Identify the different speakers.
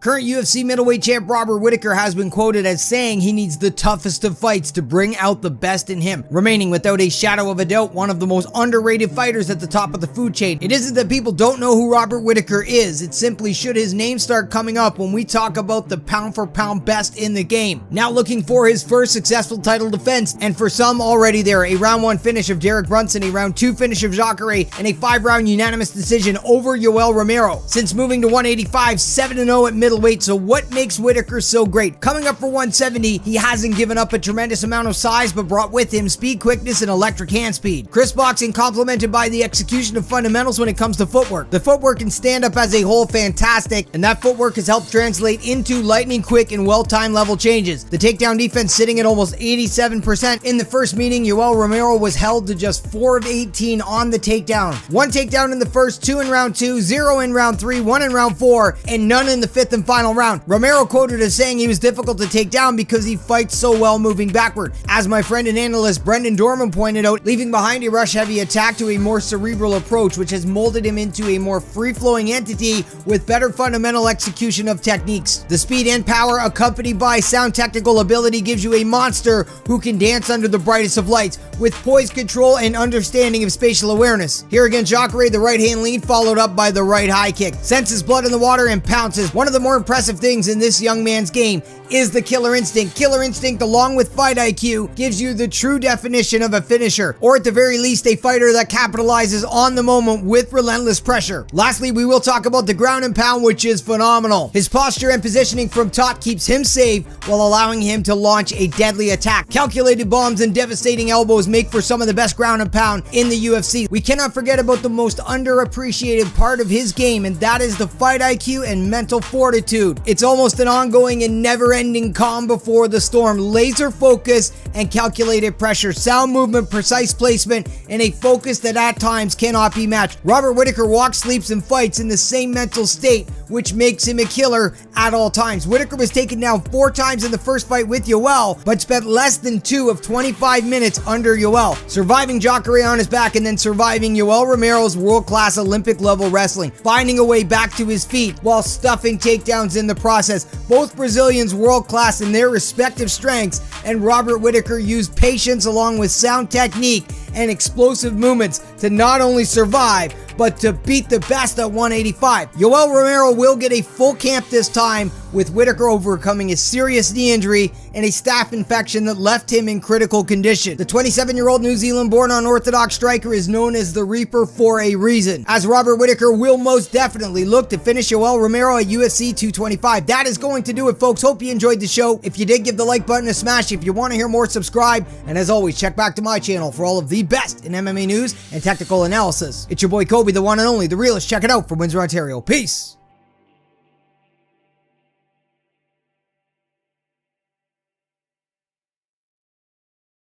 Speaker 1: Current UFC middleweight champ Robert Whittaker has been quoted as saying he needs the toughest of fights to bring out the best in him, remaining without a shadow of a doubt one of the most underrated fighters at the top of the food chain. It isn't that people don't know who Robert Whittaker is, it's simply should his name start coming up when we talk about the pound for pound best in the game. Now looking for his first successful title defense, and for some already there, a round 1 finish of Derek Brunson, a round 2 finish of Jacare, and a 5-round unanimous decision over Yoel Romero. Since moving to 185, 7-0 at middleweight, so what makes Whittaker so great? Coming up for 170, he hasn't given up a tremendous amount of size, but brought with him speed, quickness, and electric hand speed. Crisp boxing complemented by the execution of fundamentals when it comes to footwork. The footwork and stand-up as a whole fantastic, and that footwork has helped translate into lightning quick and well-timed level changes. The takedown defense sitting at almost 87%. In the first meeting, Yoel Romero was held to just 4 of 18 on the takedown. 1 takedown in the first, 2 in round 2, 0 in round 3, 1 in round 4, and none in the 5th and final round. Romero quoted as saying he was difficult to take down because he fights so well moving backward. As my friend and analyst Brendan Dorman pointed out, leaving behind a rush-heavy attack to a more cerebral approach, which has molded him into a more free-flowing entity with better fundamental execution of techniques. The speed and power accompanied by sound technical ability gives you a monster who can dance under the brightest of lights with poise control and understanding of spatial awareness. Here against Jacare, the right hand lead followed up by the right high kick. Senses blood in the water and pounces. One of the more impressive things in this young man's game is the killer instinct. Killer instinct, along with fight IQ, gives you the true definition of a finisher, or at the very least a fighter that capitalizes on the moment with relentless pressure. Lastly, we will talk about the ground and pound, which is phenomenal. His posture and positioning from top keeps him safe while allowing him to launch a deadly attack. Calculated bombs and devastating elbows make for some of the best ground and pound in the UFC. We cannot forget about the most underappreciated part of his game, and that is the fight IQ and mental fortitude. It's almost an ongoing and never-ending calm before the storm, laser focus and calculated pressure, sound movement, precise placement, and a focus that at times cannot be matched. Robert Whittaker walks, sleeps, and fights in the same mental state, which makes him a killer at all times. Whittaker was taken down 4 times in the first fight with Yoel, but spent less than 2 of 25 minutes under Yoel, surviving Jacare on his back and then surviving Yoel Romero's world-class Olympic-level wrestling, finding a way back to his feet while stuffing takedowns in the process. Both Brazilians world-class in their respective strengths, and Robert Whittaker used patience along with sound technique and explosive movements to not only survive, but to beat the best at 185. Yoel Romero will get a full camp this time, with Whittaker overcoming a serious knee injury and a staph infection that left him in critical condition. The 27-year-old New Zealand-born unorthodox striker is known as the Reaper for a reason, as Robert Whittaker will most definitely look to finish Yoel Romero at UFC 225. That is going to do it, folks. Hope you enjoyed the show. If you did, give the like button a smash. If you want to hear more, subscribe. And as always, check back to my channel for all of the best in MMA news and technical analysis. It's your boy Kobe, the one and only, the realest. Check it out from Windsor, Ontario. Peace!